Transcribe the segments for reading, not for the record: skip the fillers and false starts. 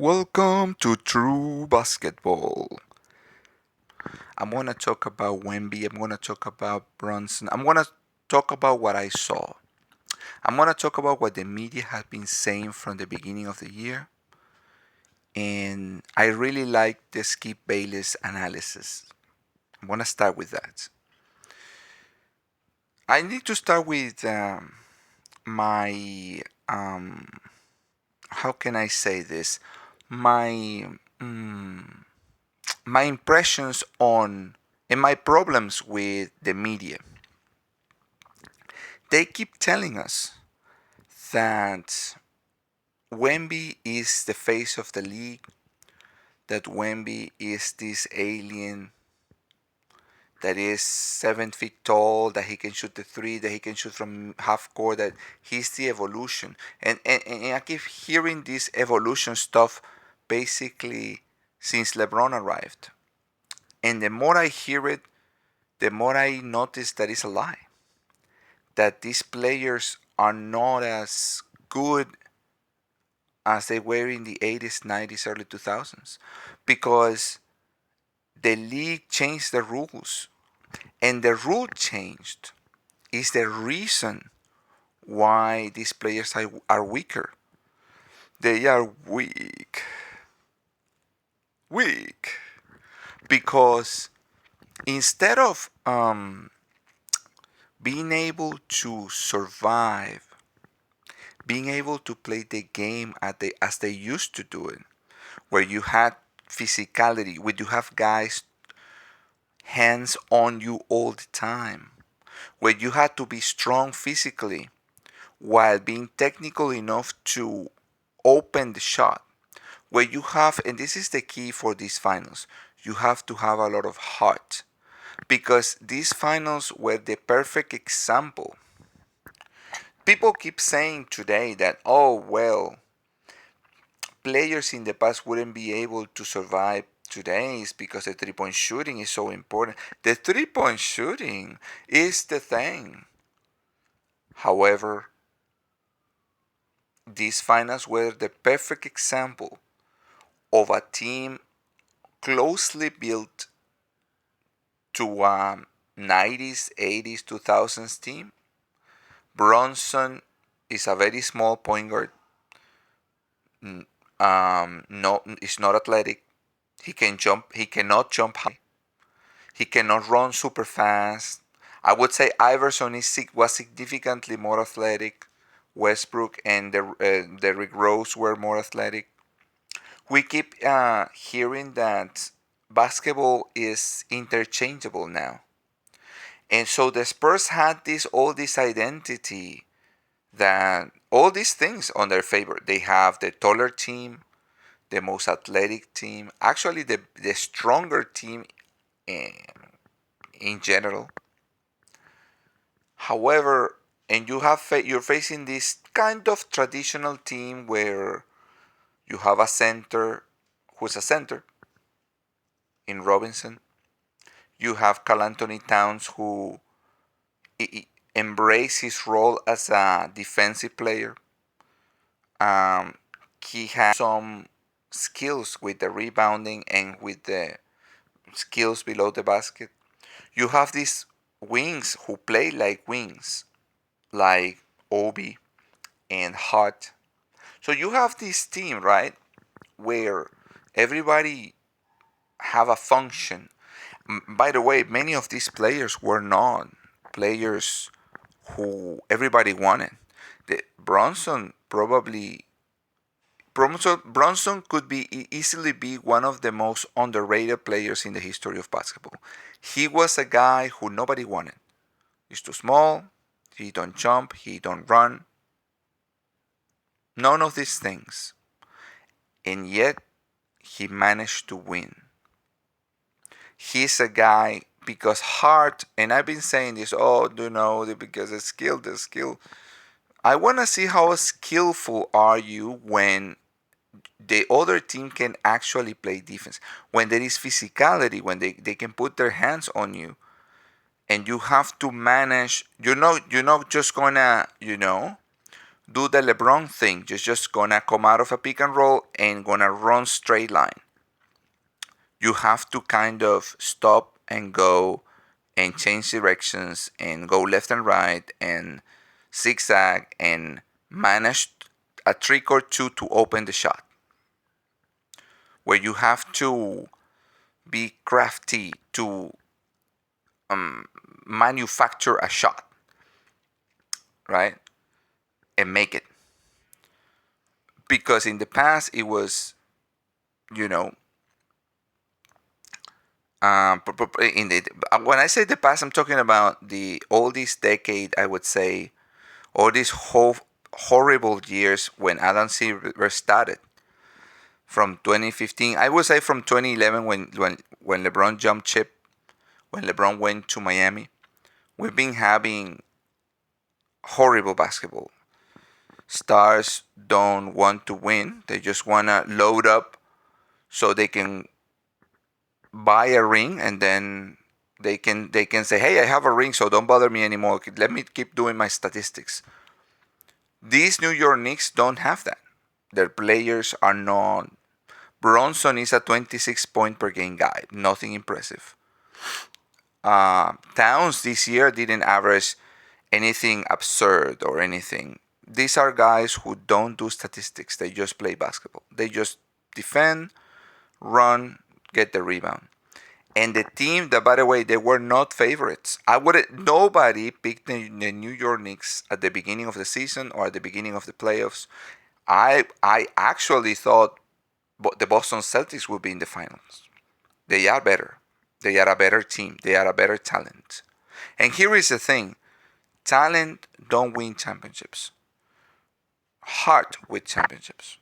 Welcome to True Basketball. I'm going to talk about Wemby. I'm going to talk about Brunson. I'm going to talk about what I saw. I'm going to talk about what the media has been saying from the beginning of the year. And I really like the Skip Bayless analysis. I'm going to start with that. I need to start with my, how can I say this? My, mm, my impressions on and my problems with the media. They keep telling us that Wemby is the face of the league, that Wemby is this alien that is 7 feet tall, that he can shoot the three, that he can shoot from half court, that he's the evolution. And I keep hearing this evolution stuff basically since LeBron arrived. And the more I hear it, the more I notice that it's a lie. That these players are not as good as they were in the 80s, 90s, early 2000s because the league changed the rules. And the rule changed is the reason why these players are weaker. They are weak. Weak. Because instead of being able to survive, being able to play the game as they used to do it, where you had physicality, where you have guys hands on you all the time, where you had to be strong physically while being technical enough to open the shot, where you have, and this is the key for these finals, you have to have a lot of heart because these finals were the perfect example. People keep saying today that, oh, well, players in the past wouldn't be able to survive today is because the 3 point shooting is so important. The 3 point shooting is the thing. However, these finals were the perfect example of a team closely built to a 90s, 80s, 2000s team. Brunson is a very small point guard. No, is not athletic. He can jump. He cannot jump high. He cannot run super fast. I would say Iverson was significantly more athletic. Westbrook and Derrick Rose were more athletic. We keep hearing that basketball is interchangeable now. And so the Spurs had all this identity that all these things on their favor. They have the taller team, the most athletic team, actually the stronger team in, in general. However, and you're facing this kind of traditional team where you have a center who's a center in Robinson. You have Carl Anthony Towns who embrace his role as a defensive player. He has some skills with the rebounding and with the skills below the basket. You have these wings who play like wings, like Obi and Hart. So you have this team, right, where everybody have a function. By the way, many of these players were not players who everybody wanted. The Bronson could easily be one of the most underrated players in the history of basketball. He was a guy who nobody wanted. He's too small. He don't jump. He don't run. None of these things. And yet he managed to win. He's a guy because Hart, and I've been saying this, oh, because the skill. I want to see how skillful are you when the other team can actually play defense. When there is physicality, when they can put their hands on you, and you have to manage, you're not just gonna, do the LeBron thing. Just gonna come out of a pick and roll and gonna run straight line. You have to kind of stop and go and change directions and go left and right and zigzag and manage a trick or two to open the shot. Where you have to be crafty to manufacture a shot, right? And make it. Because in the past, it was, you know, in the when I say the past, I'm talking about the all this decade. I would say all these horrible years when Adam Silver started from 2015. I would say from 2011 when LeBron jumped ship, when LeBron went to Miami. We've been having horrible basketball. Stars don't want to win. They just want to load up so they can buy a ring, and then they can say, "Hey, I have a ring, so don't bother me anymore. Let me keep doing my statistics." These New York Knicks don't have that. Their players are not. Brunson is a 26 point per game guy. Nothing impressive. Towns this year didn't average anything absurd or anything. These are guys who don't do statistics. They just play basketball. They just defend, run, get the rebound. And the team that, by the way, they were not favorites. Nobody picked the New York Knicks at the beginning of the season or at the beginning of the playoffs. I actually thought the Boston Celtics would be in the finals. They are better. They are a better team. They are a better talent. And here is the thing: talent don't win championships. Heart with championships.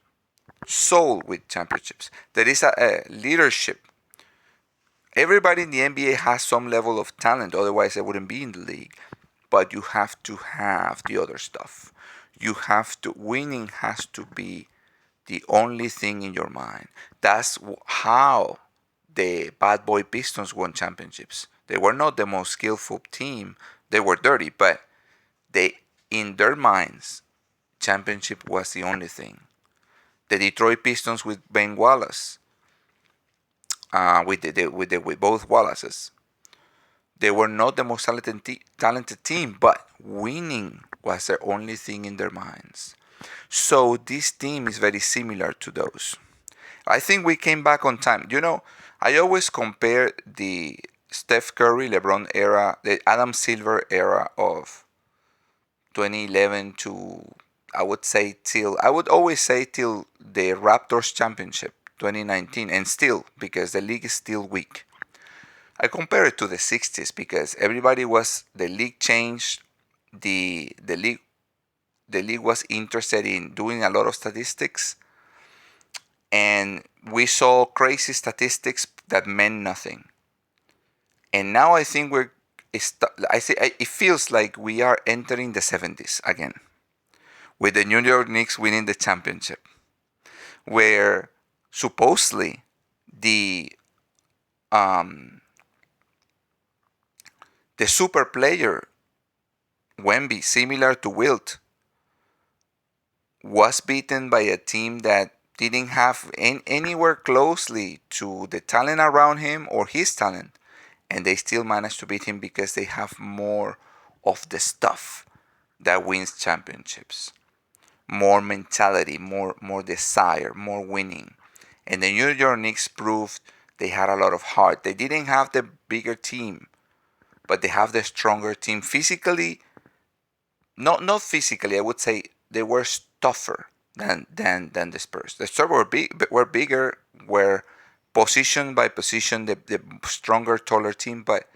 Soul with championships. There is a leadership. Everybody in the NBA has some level of talent, otherwise they wouldn't be in the league. But you have to have the other stuff. Winning has to be the only thing in your mind. That's how the Bad Boy Pistons won championships. They were not the most skillful team. They were dirty, but in their minds, championship was the only thing. The Detroit Pistons with Ben Wallace, with both Wallaces, they were not the most talented team, but winning was the only thing in their minds. So this team is very similar to those. I think we came back on time. I always compare the Steph Curry, LeBron era, the Adam Silver era of 2011 to, I would always say till the Raptors championship 2019, and still, because the league is still weak. I compare it to the 60s because the league changed, the league was interested in doing a lot of statistics, and we saw crazy statistics that meant nothing. And now I think it feels like we are entering the 70s again, with the New York Knicks winning the championship, where supposedly the super player Wemby, similar to Wilt, was beaten by a team that didn't have anywhere closely to the talent around him or his talent, and they still managed to beat him because they have more of the stuff that wins championships. More mentality, more desire, more winning. And the New York Knicks proved they had a lot of heart. They didn't have the bigger team, but they have the stronger team. Physically, not physically, I would say they were tougher than the Spurs. The Spurs were bigger, were position by position the stronger, taller team, but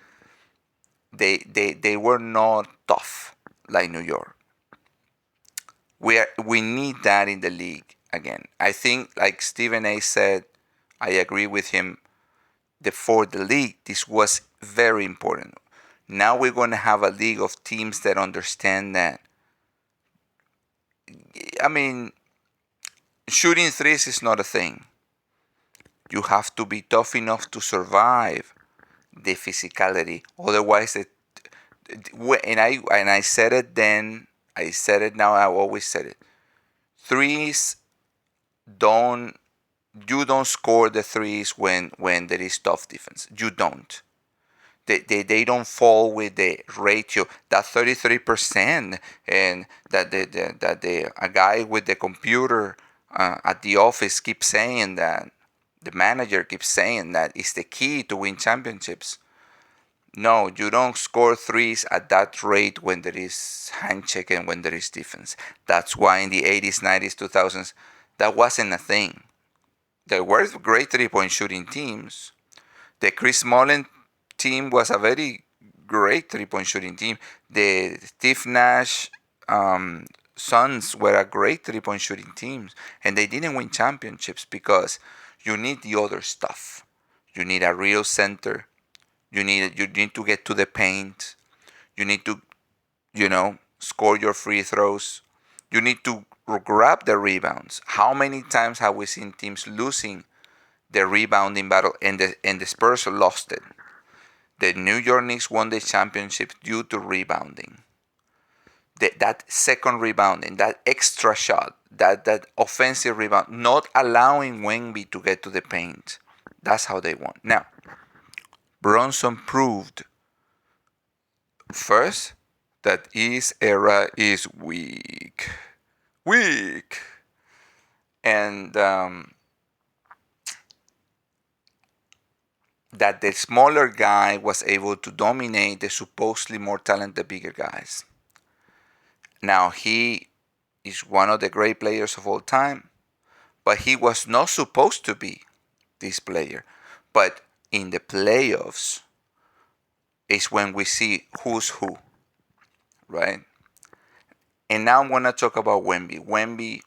they were not tough like New York. We need that in the league again. I think, like Stephen A. said, I agree with him. For the league, this was very important. Now we're going to have a league of teams that understand that. I mean, shooting threes is not a thing. You have to be tough enough to survive the physicality. Otherwise, and I said it then, I said it now. I always said it. Threes don't. You don't score the threes when there is tough defense. You don't. They don't fall with the ratio that 33% and that a guy with the computer at the office keeps saying that the manager keeps saying that is the key to win championships. No, you don't score threes at that rate when there is hand check and when there is defense. That's why in the 80s, 90s, 2000s, that wasn't a thing. There were great three-point shooting teams. The Chris Mullin team was a very great three-point shooting team. The Steve Nash Suns were a great three-point shooting team, and they didn't win championships because you need the other stuff. You need a real center. You need to get to the paint. You need to, score your free throws. You need to grab the rebounds. How many times have we seen teams losing the rebounding battle, and the Spurs lost it? The New York Knicks won the championship due to rebounding. That second rebounding, that extra shot, that offensive rebound, not allowing Wemby to get to the paint. That's how they won. Now, Brunson proved first that his era is weak. Weak. And that the smaller guy was able to dominate the supposedly more talented bigger guys. Now, he is one of the great players of all time, but he was not supposed to be this player. But in the playoffs is when we see who's who, right? And now I'm going to talk about Wemby. Wemby,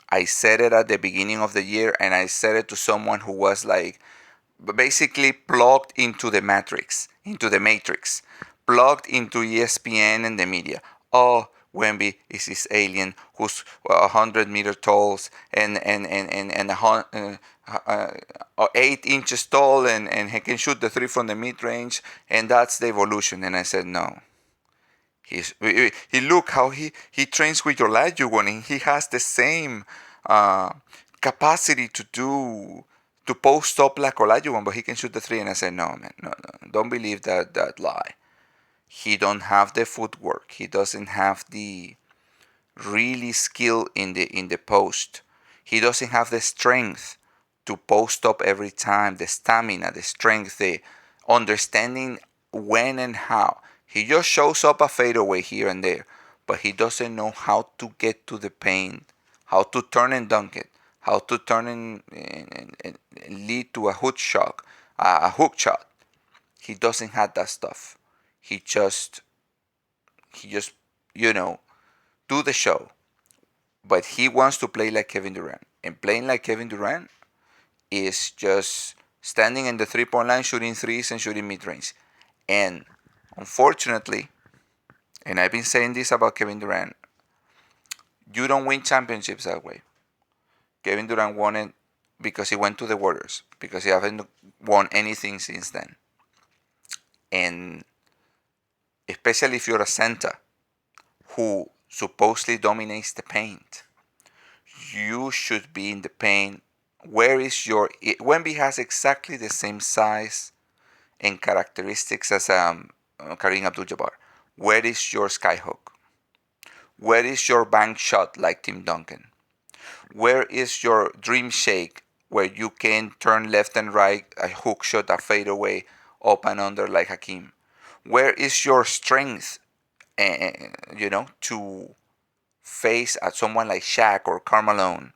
I said it at the beginning of the year, and I said it to someone who was like basically plugged into the matrix, plugged into ESPN and the media. Oh, Wemby is this alien who's 100-meter tall and 8 inches tall and he can shoot the three from the mid range, and that's the evolution. And I said no. He look how he trains with Olajuwon, and he has the same capacity to post up like Olajuwon, but he can shoot the three. And I said, no, man, no, don't believe that lie. He don't have the footwork. He doesn't have the really skill in the post. He doesn't have the strength to post up every time, the stamina, the strength, the understanding when and how. He just shows up a fadeaway here and there, but he doesn't know how to get to the paint, how to turn and dunk it, how to turn and lead to a hook shot, He doesn't have that stuff. He just do the show. But he wants to play like Kevin Durant. And playing like Kevin Durant is just standing in the three-point line, shooting threes and shooting mid-range. And unfortunately, and I've been saying this about Kevin Durant, you don't win championships that way. Kevin Durant won it because he went to the Warriors, because he hasn't won anything since then. And especially if you're a center who supposedly dominates the paint, you should be in the paint. Where is your... Wemby has exactly the same size and characteristics as Kareem Abdul-Jabbar. Where is your skyhook? Where is your bank shot like Tim Duncan? Where is your dream shake where you can turn left and right, a hook shot, a fadeaway, up and under like Hakeem? Where is your strength, to face at someone like Shaq or Carmelo?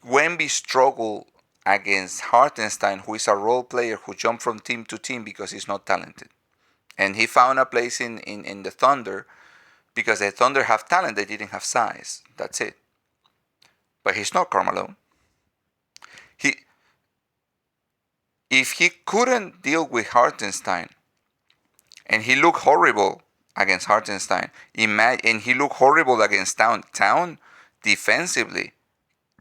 Wemby struggled against Hartenstein, who is a role player who jumped from team to team because he's not talented. And he found a place in the Thunder because the Thunder have talent, they didn't have size. That's it. But he's not Carmelo. If he couldn't deal with Hartenstein, and he looked horrible against Hartenstein, and he looked horrible against Town defensively,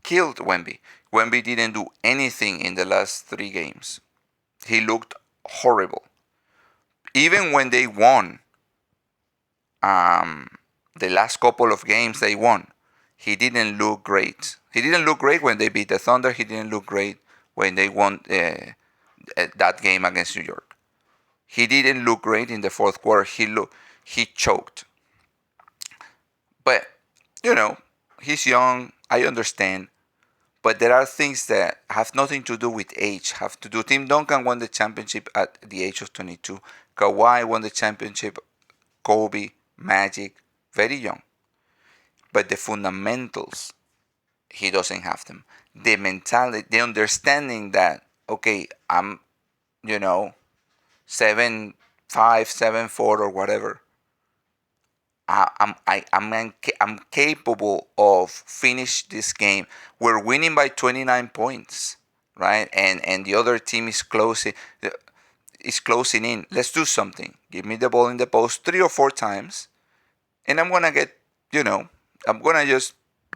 killed Wemby. Wemby didn't do anything in the last 3 games. He looked horrible. Even when they won the last couple of games they won, he didn't look great. He didn't look great when they beat the Thunder. He didn't look great when they won that game against New York. He didn't look great in the fourth quarter. He choked. But he's young. I understand. But there are things that have nothing to do with age. Have to do. Tim Duncan won the championship at the age of 22. Kawhi won the championship. Kobe, Magic, very young. But the fundamentals, he doesn't have them. The mentality, the understanding that, okay, I'm, 7'5", 7'4", or whatever. I'm capable of finish this game. We're winning by 29 points, right? And the other team is closing in. Let's do something. Give me the ball in the post 3 or 4 times, and I'm gonna get, I'm gonna just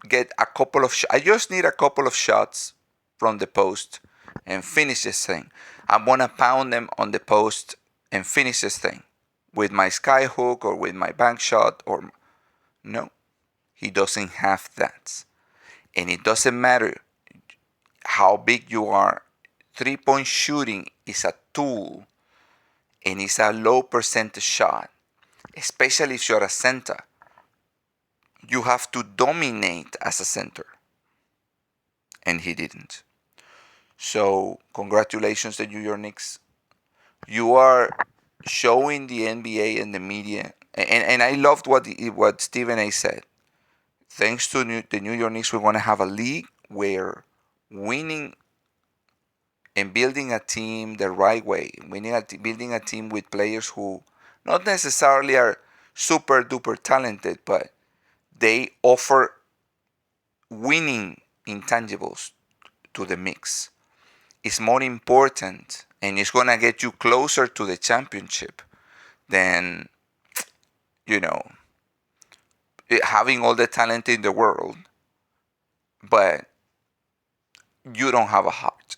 get a couple of. I just need a couple of shots from the post and finish this thing. I'm gonna pound them on the post and finish this thing with my sky hook or with my bank shot. Or no, he doesn't have that, and it doesn't matter how big you are. 3-point shooting is a tool, and it's a low percentage shot, especially if you're a center. You have to dominate as a center, and he didn't. So congratulations to New York Knicks. You are showing the NBA and the media, and I loved what Stephen A. said. Thanks to the New York Knicks, we're going to have a league where winning and building a team the right way, building a team with players who not necessarily are super duper talented, but they offer winning intangibles to the mix. It's more important, and it's going to get you closer to the championship than, having all the talent in the world, but you don't have a heart.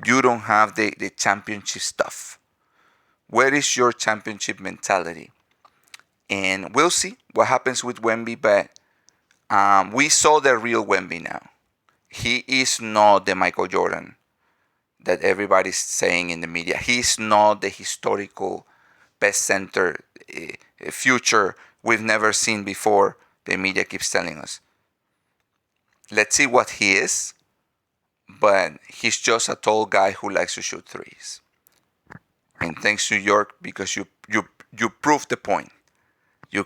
You don't have the championship stuff. Where is your championship mentality? And we'll see what happens with Wemby, but we saw the real Wemby now. He is not the Michael Jordan that everybody's saying in the media. He's not the historical best center future we've never seen before, the media keeps telling us. Let's see what he is, but he's just a tall guy who likes to shoot threes. And thanks to York, because you proved the point. You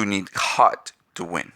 need heart to win.